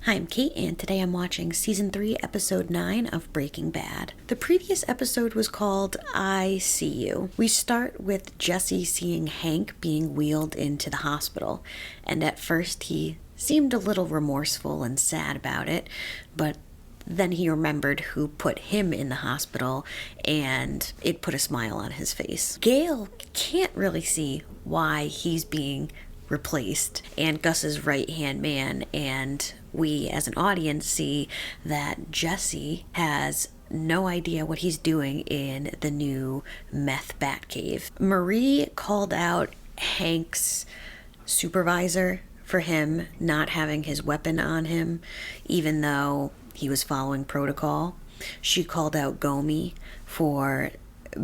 Hi, I'm Kate, and today I'm watching Season 3, Episode 9 of Breaking Bad. The previous episode was called I See You. We start with Jesse seeing Hank being wheeled into the hospital, and at first he seemed a little remorseful and sad about it, but then he remembered who put him in the hospital, and it put a smile on his face. Gale can't really see why he's being replaced and Gus's right-hand man, and we as an audience see that Jesse has no idea what he's doing in the new meth bat cave. Marie called out Hank's supervisor for him not having his weapon on him, even though he was following protocol. She called out Gomi for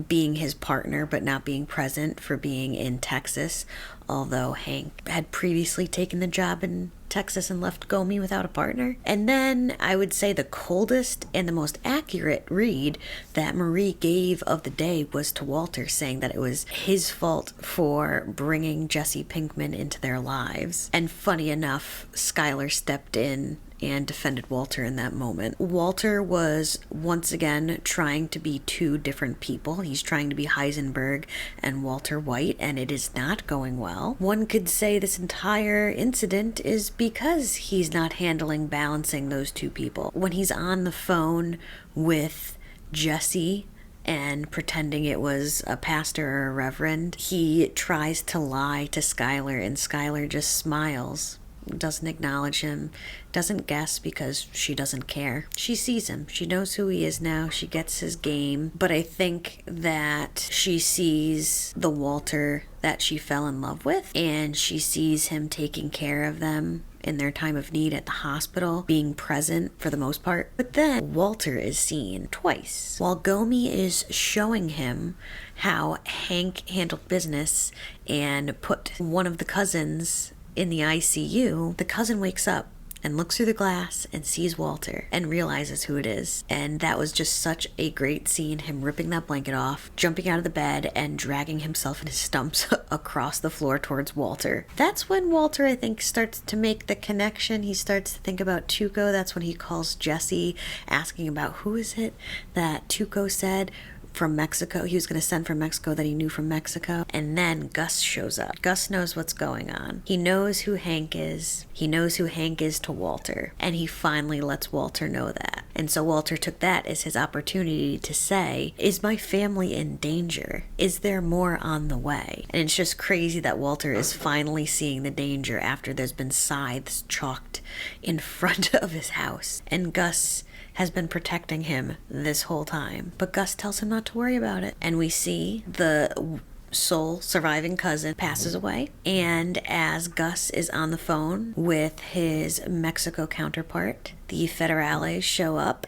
being his partner but not being present for being in Texas, although Hank had previously taken the job in Texas and left Gomi without a partner. And then I would say the coldest and the most accurate read that Marie gave of the day was to Walter, saying that it was his fault for bringing Jesse Pinkman into their lives. And funny enough, Skylar stepped in and defended Walter in that moment. Walter was once again trying to be two different people. He's trying to be Heisenberg and Walter White, and it is not going well. One could say this entire incident is because he's not balancing those two people. When he's on the phone with Jesse and pretending it was a pastor or a reverend, he tries to lie to Skylar, and Skylar just smiles, doesn't acknowledge him, doesn't guess because she doesn't care. She sees him. She knows who he is now. She gets his game. But I think that she sees the Walter that she fell in love with, and she sees him taking care of them in their time of need at the hospital, being present for the most part. But then Walter is seen twice. While Gomi is showing him how Hank handled business and put one of the cousins in the ICU, the cousin wakes up and looks through the glass and sees Walter and realizes who it is. And that was just such a great scene, him ripping that blanket off, jumping out of the bed, and dragging himself in his stumps across the floor towards Walter. That's when Walter, I think, starts to make the connection. He starts to think about Tuco. That's when he calls Jesse, asking about who is it that Tuco said from Mexico, he was going to send from Mexico, that he knew from Mexico. And then Gus shows up. Gus knows what's going on. He knows who Hank is. He knows who Hank is to Walter. And he finally lets Walter know that. And so Walter took that as his opportunity to say, is my family in danger? Is there more on the way? And it's just crazy that Walter is finally seeing the danger after there's been scythes chalked in front of his house. And Gus has been protecting him this whole time. But Gus tells him not to worry about it. And we see the sole surviving cousin passes away. And as Gus is on the phone with his Mexico counterpart, the Federales show up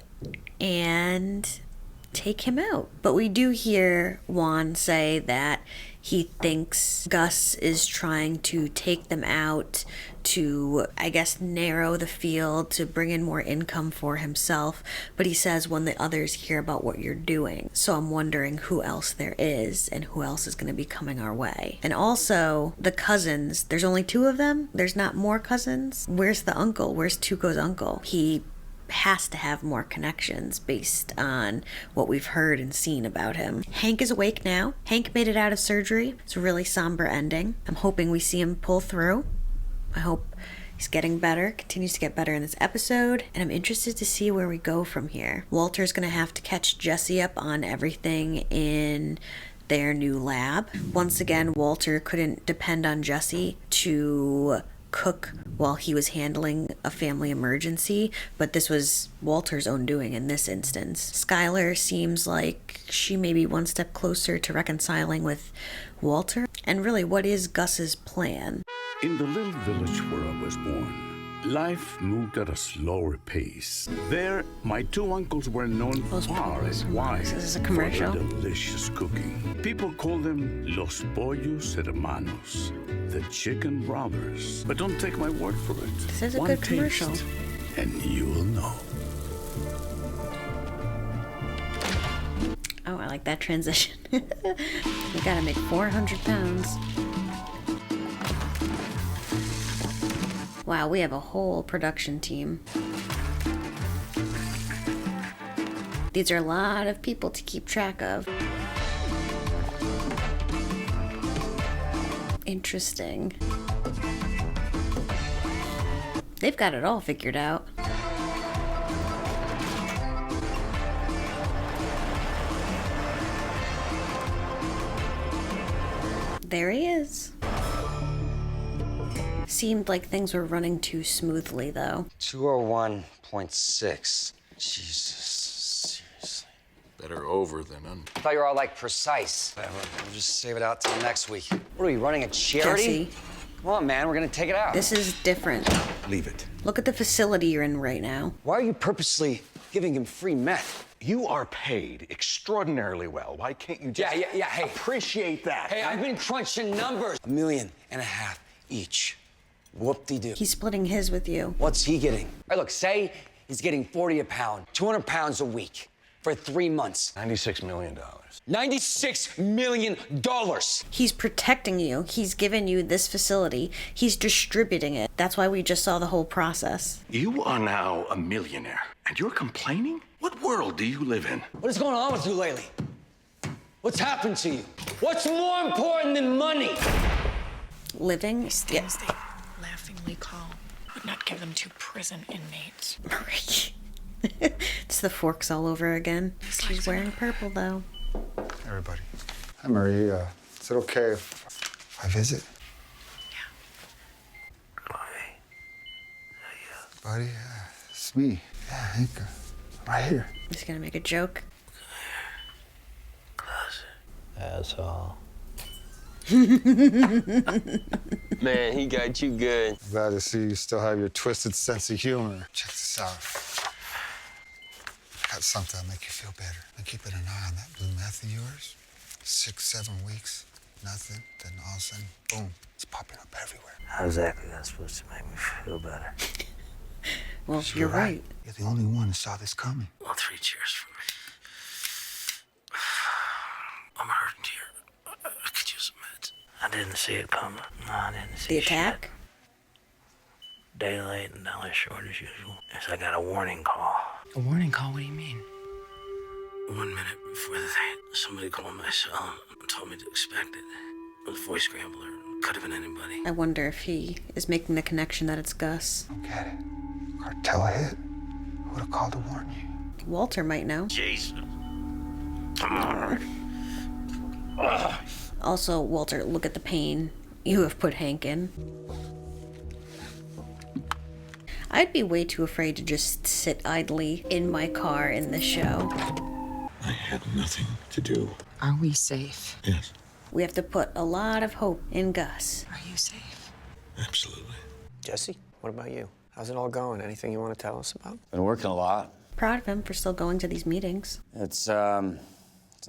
and take him out. But we do hear Juan say that he thinks Gus is trying to take them out to, I guess, narrow the field, to bring in more income for himself. But he says, when the others hear about what you're doing. So I'm wondering who else there is and who else is going to be coming our way. And also, the cousins, there's only two of them. There's not more cousins. Where's the uncle? Where's Tuco's uncle? He has to have more connections based on what we've heard and seen about him. Hank is awake now. Hank made it out of surgery. It's a really somber ending. I'm hoping we see him pull through. I hope he's getting better, continues to get better in this episode, and I'm interested to see where we go from here. Walter's gonna have to catch Jesse up on everything in their new lab. Once again, Walter couldn't depend on Jesse to cook while he was handling a family emergency, but this was Walter's own doing in this instance. Skylar seems like she may be one step closer to reconciling with Walter. And really, what is Gus's plan? In the little village where I was born, life moved at a slower pace. There, my two uncles were known far and wide This is a commercial. for their delicious cooking. People call them Los Pollos Hermanos, the chicken brothers. But don't take my word for it. This is a One good commercial. taste, and you will know. Oh, I like that transition. We gotta make 400 pounds. Wow, we have a whole production team. These are a lot of people to keep track of. Interesting. They've got it all figured out. There he is. Seemed like things were running too smoothly, though. 201.6. Jesus, seriously. Better over than under. I thought you were all, like, precise. We'll just save it out till next week. What are we, running a charity? Jesse, Come on, man, we're gonna take it out. this is different. Leave it. Look at the facility you're in right now. Why are you purposely giving him free meth? You are paid extraordinarily well. Why can't you just Yeah, hey. appreciate that? Hey, I've been crunching numbers. $1.5 million each. Whoop-de-doo. He's splitting his with you. What's he getting? All right, look, say he's getting 40 a pound, 200 pounds a week for 3 months. $96 million. $96 million. He's protecting you. He's given you this facility. He's distributing it. That's why we just saw the whole process. You are now a millionaire, and you're complaining? What world do you live in? What is going on with you lately? What's happened to you? What's more important than money? Living? These things they laughingly call would not give them to prison inmates. It's the Forks all over again. She's wearing purple, though. Everybody. Hi, Marie. Is it okay if I visit? Yeah. Buddy, it's me. Yeah, Hank. Right here. He's gonna make a joke. Asshole. Man, he got you good. Glad to see you still have your twisted sense of humor. Check this out. Got something that'll make you feel better. I'm keeping an eye on that blue meth of yours. 6, 7 weeks, nothing. Then all of a sudden, boom, it's popping up everywhere. How exactly that's supposed to make me feel better? Well, you're right. You're the only one who saw this coming. Well, 3 cheers for me. I'm hurting here. I could use some meds. I didn't see it coming. No, I didn't see The attack? shit. Day late and dollar short as usual. Yes, I got a warning call. A warning call? What do you mean? 1 minute before the thing, somebody called my cell and told me to expect it. It was a voice scrambler. Could have been anybody. I wonder if he is making the connection that it's Gus. Don't get it. Cartel hit. Who would have called to warn you? Walter might know. Jesus. I'm alright. Also, Walter, look at the pain you have put Hank in. I'd be way too afraid to just sit idly in my car in this show. I had nothing to do. Are we safe? Yes, We have to put a lot of hope in Gus. Are you safe? absolutely. Jesse, what about you? How's it all going? Anything you want to tell us about? Been working a lot. Proud of him for still going to these meetings. It's in a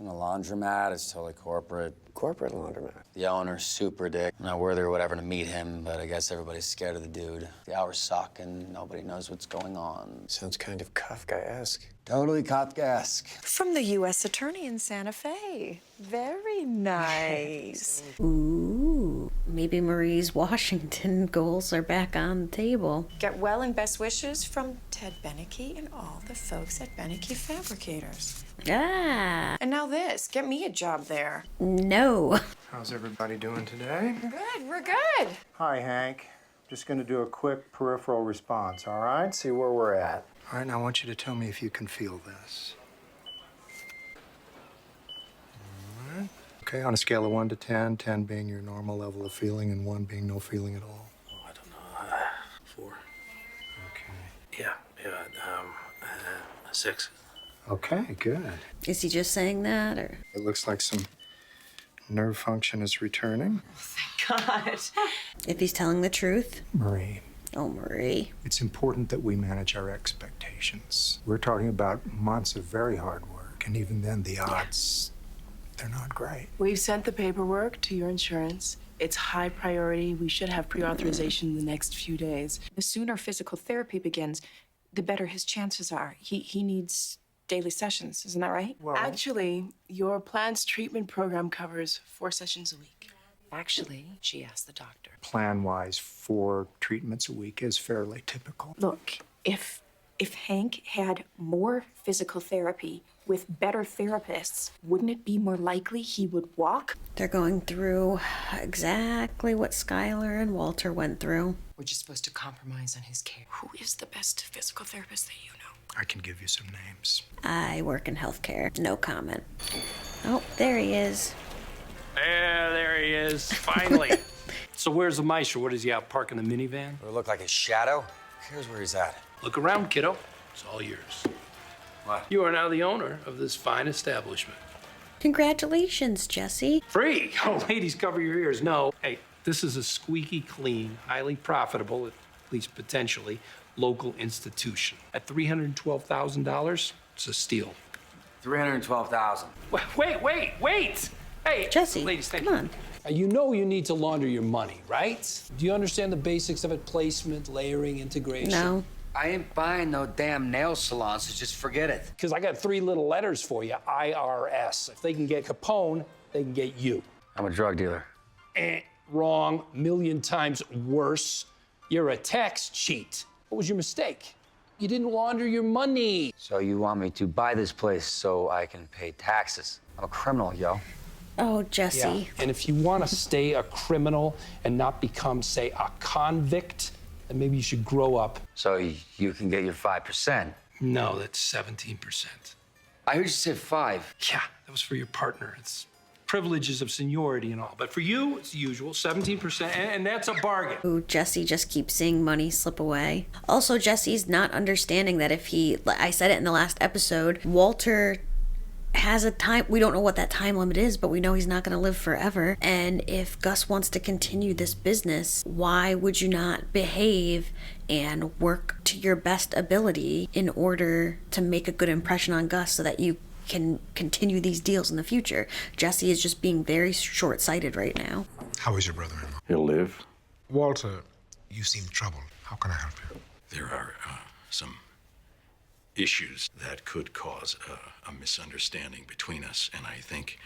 laundromat. It's totally corporate. Corporate laundromat. The owner's super dick. I'm not worthy or whatever to meet him, but I guess everybody's scared of the dude. The hours suck and nobody knows what's going on. Sounds kind of Kafkaesque. Totally Kafkaesque. From the U.S. Attorney in Santa Fe. Very nice. Ooh, maybe Marie's Washington goals are back on the table. Get well and best wishes from Ted Beneke and all the folks at Beneke Fabricators. Ah, And now this, get me a job there. no. How's everybody doing today? Good, we're good. Hi, Hank. Just going to do a quick peripheral response, all right? See where we're at. All right, now I want you to tell me if you can feel this. All right. Okay, on a scale of 1 to 10, 10 being your normal level of feeling and 1 being no feeling at all. Oh, I don't know. 4. Okay. Yeah, 6. Okay, good. Is he just saying that, or? It looks like some nerve function is returning. God. If he's telling the truth? Marie, Oh, Marie. it's important that we manage our expectations. We're talking about months of very hard work, and even then, the odds, they're not great. We've sent the paperwork to your insurance. It's high priority. We should have pre-authorization in the next few days. The sooner physical therapy begins, the better his chances are. He needs daily sessions, isn't that right? Well, Actually, your plan's treatment program covers 4 sessions a week. Actually, she asked the doctor. Plan-wise, 4 treatments a week is fairly typical. Look, if Hank had more physical therapy with better therapists, wouldn't it be more likely he would walk? They're going through exactly what Skylar and Walter went through. We're just supposed to compromise on his care. Who is the best physical therapist that you know? I can give you some names. I work in healthcare. No comment. Oh, there he is. There he is, finally. So where's the maestro? What is he out parking the minivan? Would it look like his shadow? Who cares where he's at? Look around, kiddo. It's all yours. What? You are now the owner of this fine establishment. Congratulations, Jesse. Free! Oh, ladies, cover your ears. No. Hey, this is a squeaky clean, highly profitable, at least potentially, local institution. At $312,000, it's a steal. $312,000. Wait! Hey, Jesse, ladies, thank come you. on. You know you need to launder your money, right? Do you understand the basics of it? Placement, layering, integration? No. I ain't buying no damn nail salon, so just forget it. Because I got 3 little letters for you, IRS. If they can get Capone, they can get you. I'm a drug dealer. Wrong, million times worse. You're a tax cheat. What was your mistake? You didn't launder your money. So you want me to buy this place so I can pay taxes? I'm a criminal, yo. Oh, Jesse. Yeah. And if you want to stay a criminal and not become, say, a convict, then maybe you should grow up. So you can get your 5%. No, that's 17%. I heard you said 5. Yeah, that was for your partner. It's privileges of seniority and all. But for you, it's the usual, 17%, and that's a bargain. Ooh, Jesse just keeps seeing money slip away. Also, Jesse's not understanding that if he, I said it in the last episode, Walter has a time, we don't know what that time limit is, but we know he's not going to live forever. And if Gus wants to continue this business, why would you not behave and work to your best ability in order to make a good impression on Gus so that you can continue these deals in the future? Jesse is just being very short-sighted right now. How is your brother-in-law? He'll live. Walter, you seem troubled. How can I help you? There are some issues that could cause a misunderstanding between us, and I think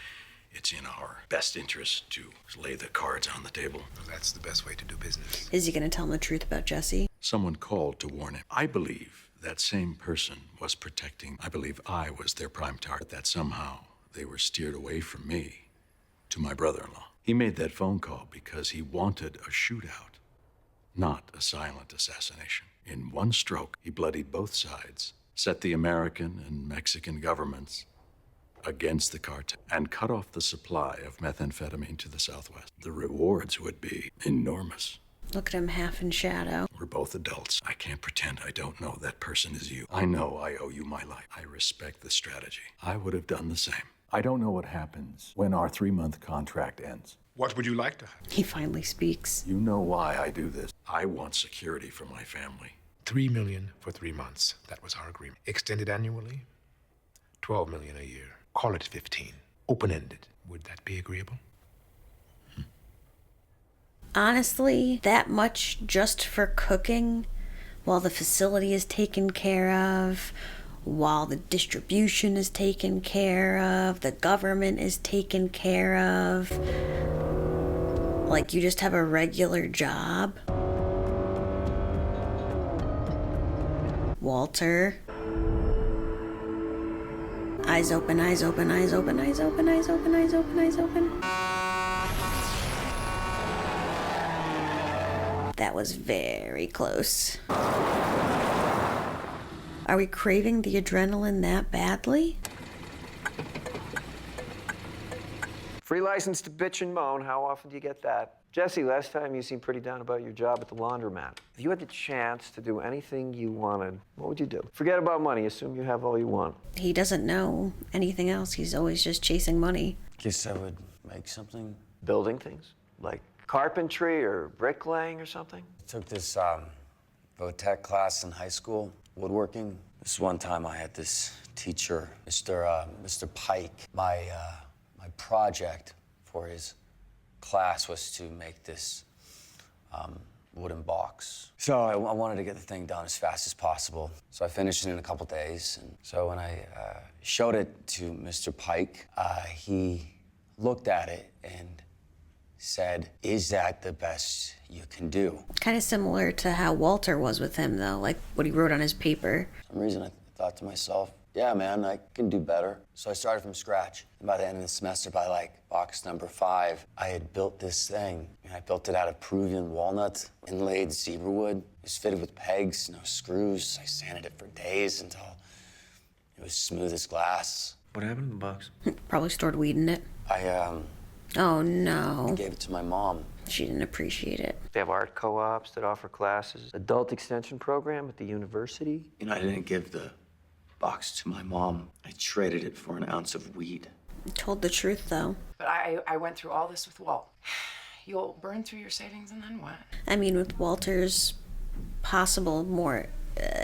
it's in our best interest to lay the cards on the table. Well, that's the best way to do business. Is he going to tell him the truth about Jesse? Someone called to warn him. I believe that same person was protecting. I believe I was their prime target, that somehow they were steered away from me to my brother-in-law. He made that phone call because he wanted a shootout, not a silent assassination. In one stroke, he bloodied both sides, set the American and Mexican governments against the cartel, and cut off the supply of methamphetamine to the Southwest. The rewards would be enormous. Look at him half in shadow. We're both adults. I can't pretend I don't know that person is you. I know I owe you my life. I respect the strategy. I would have done the same. I don't know what happens when our 3-month contract ends. What would you like to have? He finally speaks. You know why I do this. I want security for my family. $3 million for 3 months. That was our agreement. Extended annually, $12 million a year. Call it 15. Open-ended. Would that be agreeable? Honestly, that much just for cooking, while the facility is taken care of, while the distribution is taken care of, the government is taken care of. Like, you just have a regular job. Walter. Eyes open, eyes open, eyes open, eyes open, eyes open, eyes open, eyes open. That was very close. Are we craving the adrenaline that badly? Free license to bitch and moan. How often do you get that? Jesse, last time you seemed pretty down about your job at the laundromat. If you had the chance to do anything you wanted, what would you do? Forget about money. Assume you have all you want. He doesn't know anything else. He's always just chasing money. Guess I would make something. Building things? Like carpentry or bricklaying or something? I took this vo-tech class in high school, woodworking. This one time I had this teacher, Mr. Pike. My project for his class was to make this wooden box. So I wanted to get the thing done as fast as possible. So I finished it in a couple days. And so when I showed it to Mr. Pike, he looked at it and said, is that the best you can do? Kind of similar to how Walter was with him, though, like what he wrote on his paper. For some reason, I thought to myself, yeah, man, I can do better. So I started from scratch. And by the end of the semester, by like box number 5, I had built this thing. And I built it out of Peruvian walnut, inlaid zebra wood. It was fitted with pegs, no screws. I sanded it for days until it was smooth as glass. What happened to the box? Probably stored weed in it. I Oh, no. gave it to my mom. She didn't appreciate it. They have art co-ops that offer classes, adult extension program at the university. You know, I didn't give the box to my mom. I traded it for an ounce of weed. You told the truth, though. But I went through all this with Walt. You'll burn through your savings and then what? I mean, with Walter's possible more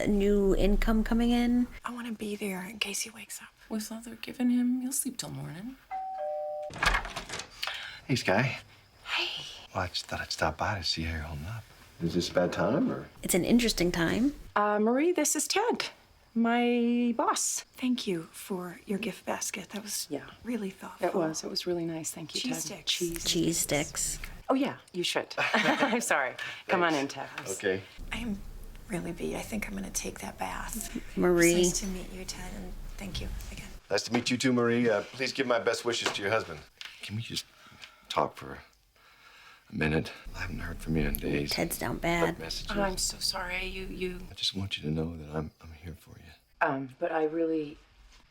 new income coming in. I want to be there in case he wakes up. With all they're giving him, he'll sleep till morning. Hey, Sky. Hey. Well, I just thought I'd stop by to see how you're holding up. Is this a bad time, or? It's an interesting time. Marie, this is Ted, my boss. Thank you for your gift basket. That was really thoughtful. It was really nice. Thank you, Cheese Ted. sticks. Cheese sticks. Oh, yeah, you should. I'm sorry. Come on in, Ted. Okay. I am really beat. I think I'm going to take that bath. Marie. It's nice to meet you, Ted, and thank you again. Nice to meet you too, Marie. Please give my best wishes to your husband. Can we just talk for a minute? I haven't heard from you in days. Ted's down bad. Messages. I'm so sorry. You. I just want you to know that I'm here for you. But I really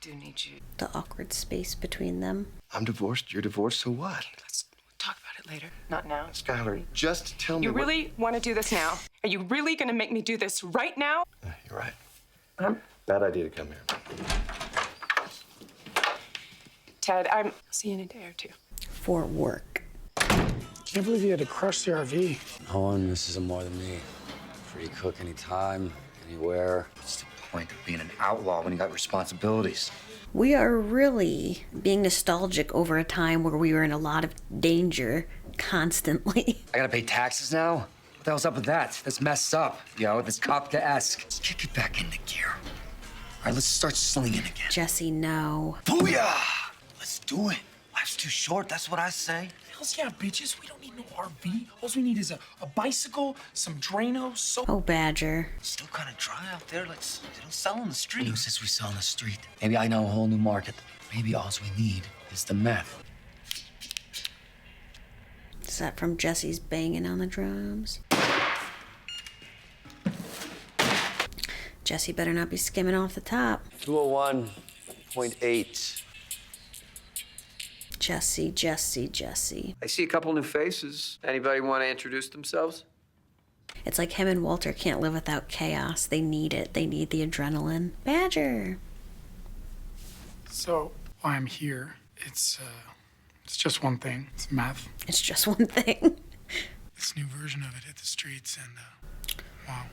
do need you. The awkward space between them. I'm divorced. You're divorced. So what? Let's talk about it later. Not now. Skylar, just tell me. You really want to do this now? Are you really going to make me do this right now? You're right. Bad idea to come here. Ted, I'll see you in a day or two. For work. Can't believe you had to crush the RV. No one misses him more than me. Free to cook anytime, anywhere. What's the point of being an outlaw when you got responsibilities? We are really being nostalgic over a time where we were in a lot of danger constantly. I gotta pay taxes now? What the hell's up with that? That's messed up, yo. That's Kafkaesque. Let's kick it back into gear. All right, let's start slinging again. Jesse, no. Booyah! Let's do it. Life's too short, that's what I say. Hells yeah, bitches. We don't need no RV. All we need is a bicycle, some Drano, so... Oh, Badger. Still kind of dry out there. They don't sell on the street. Who says we sell on the street? Maybe I know a whole new market. Maybe all we need is the meth. Is that from Jesse's banging on the drums? Jesse better not be skimming off the top. 201.8. Jesse. I see a couple new faces. Anybody want to introduce themselves? It's like him and Walter can't live without chaos. They need it. They need the adrenaline. Badger. So, why I'm here, it's just one thing. It's meth. It's just one thing. This new version of it hit the streets, and, wow.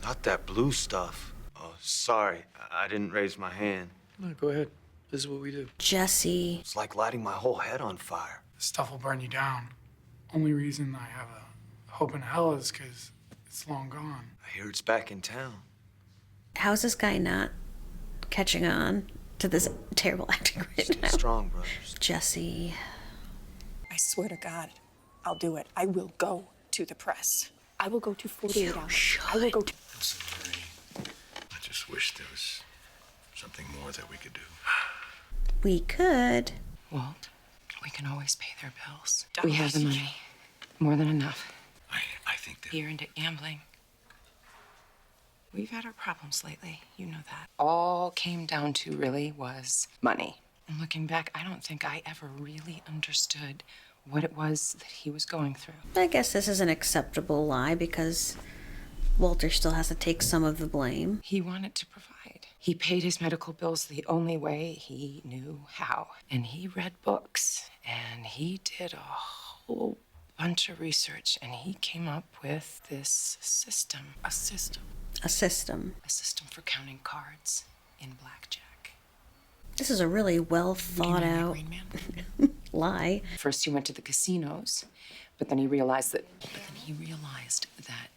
Not that blue stuff. Oh, sorry. I didn't raise my hand. No, go ahead. This is what we do. Jesse. It's like lighting my whole head on fire. This stuff will burn you down. Only reason I have a hope in hell is because it's long gone. I hear it's back in town. How's this guy not catching on to this terrible acting right now? Strong, brothers. Jesse. I swear to God, I'll do it. I will go to the press. I will go to 48 hours. I will go to... Listen, Marie, I just wish there was something more that we could do. We could. Walt, we can always pay their bills. We have the money. More than enough. I think that... You're into gambling. We've had our problems lately. You know that. All came down to really was money. And looking back, I don't think I ever really understood what it was that he was going through. I guess this is an acceptable lie because Walter still has to take some of the blame. He wanted to provide. He paid his medical bills the only way he knew how. And he read books, and he did a whole bunch of research, and he came up with this system. A system for counting cards in blackjack. This is a really well thought out lie. First he went to the casinos, but then he realized that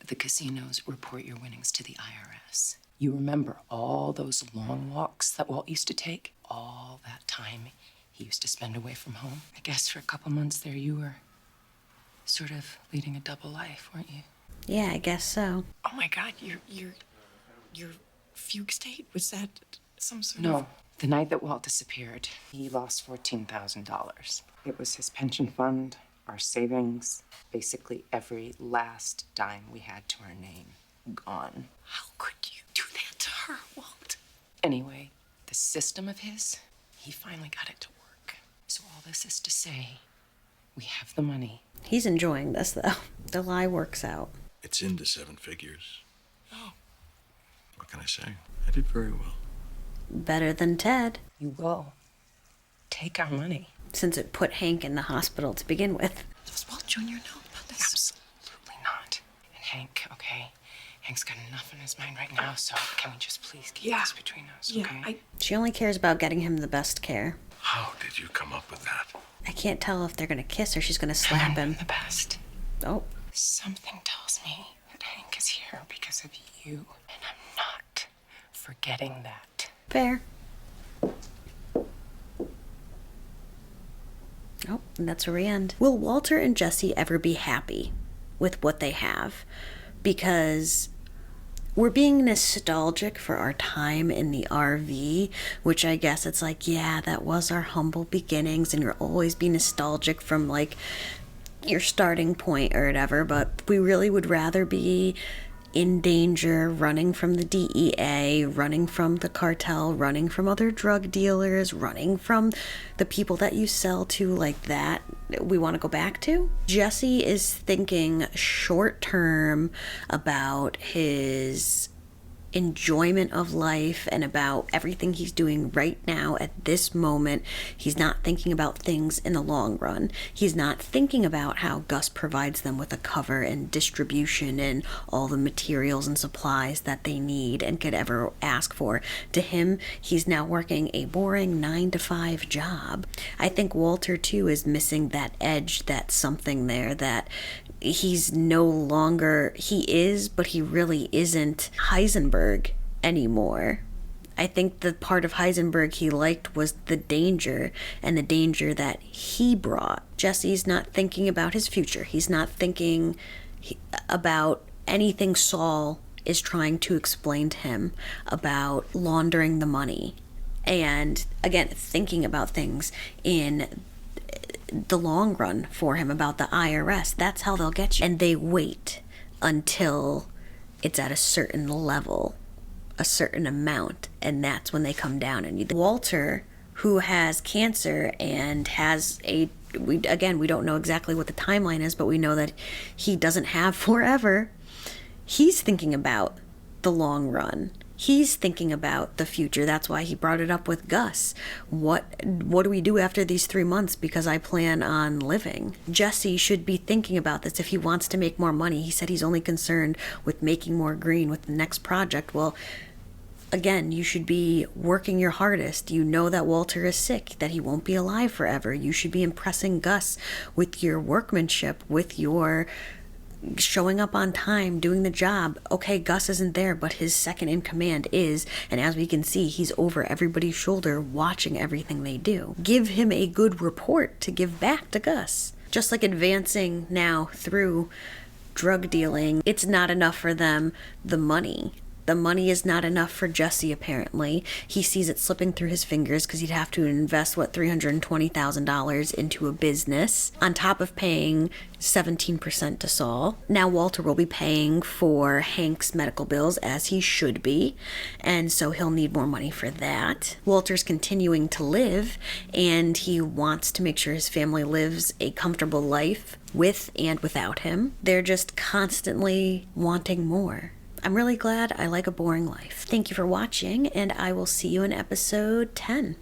the casinos report your winnings to the IRS. You remember all those long walks that Walt used to take? All that time he used to spend away from home? I guess for a couple months there you were sort of leading a double life, weren't you? Yeah, I guess so. Oh my God, your fugue state, was that some sort of... No. The night that Walt disappeared, he lost $14,000. It was his pension fund, our savings, basically every last dime we had to our name. Gone. How could you do that to her, Walt? Anyway, the system of his, he finally got it to work. So all this is to say, we have the money. He's enjoying this, though. The lie works out. It's into 7 figures. Oh. What can I say? I did very well. Better than Ted. You will. Take our money. Since it put Hank in the hospital to begin with. Does Walt Jr. know about this? Absolutely not. And Hank, okay? Hank's got enough on his mind right now, so can we just please keep this between us, okay? She only cares about getting him the best care. How did you come up with that? I can't tell if they're gonna kiss or she's gonna slap him. The best. Oh. Something tells me that Hank is here because of you, and I'm not forgetting that. Fair. Oh, and that's where we end. Will Walter and Jesse ever be happy with what they have? Because we're being nostalgic for our time in the RV, which I guess it's like, yeah, that was our humble beginnings, and you'll always be nostalgic from like your starting point or whatever, but we really would rather be in danger, running from the DEA, running from the cartel, running from other drug dealers, running from the people that you sell to, like that we want to go back to. Jesse is thinking short term about his enjoyment of life and about everything he's doing right now at this moment. He's not thinking about things in the long run. He's not thinking about how Gus provides them with a cover and distribution and all the materials and supplies that they need and could ever ask for. To him, he's now working a boring 9-to-5 job. I think Walter too is missing that edge, that something there that he's no longer, he is, but he really isn't Heisenberg anymore. I think the part of Heisenberg he liked was the danger, and the danger that he brought. Jesse's not thinking about his future. He's not thinking about anything Saul is trying to explain to him about laundering the money. And again, thinking about things in the long run for him, about the IRS. That's how they'll get you. And they wait until it's at a certain level, a certain amount, and that's when they come down on you. Walter, who has cancer and has we don't know exactly what the timeline is, but we know that he doesn't have forever. He's thinking about the long run. He's thinking about the future. That's why he brought it up with Gus. What do we do after these 3 months? Because I plan on living. Jesse should be thinking about this if he wants to make more money. He said he's only concerned with making more green with the next project. Well, again, you should be working your hardest. You know that Walter is sick, that he won't be alive forever. You should be impressing Gus with your workmanship, with your showing up on time, doing the job. Okay, Gus isn't there, but his second in command is, and as we can see, he's over everybody's shoulder watching everything they do. Give him a good report to give back to Gus. Just like advancing now through drug dealing, it's not enough for them, the money. The money is not enough for Jesse, apparently. He sees it slipping through his fingers because he'd have to invest, $320,000 into a business, on top of paying 17% to Saul. Now Walter will be paying for Hank's medical bills, as he should be, and so he'll need more money for that. Walter's continuing to live, and he wants to make sure his family lives a comfortable life with and without him. They're just constantly wanting more. I'm really glad I like a boring life. Thank you for watching, and I will see you in episode 10.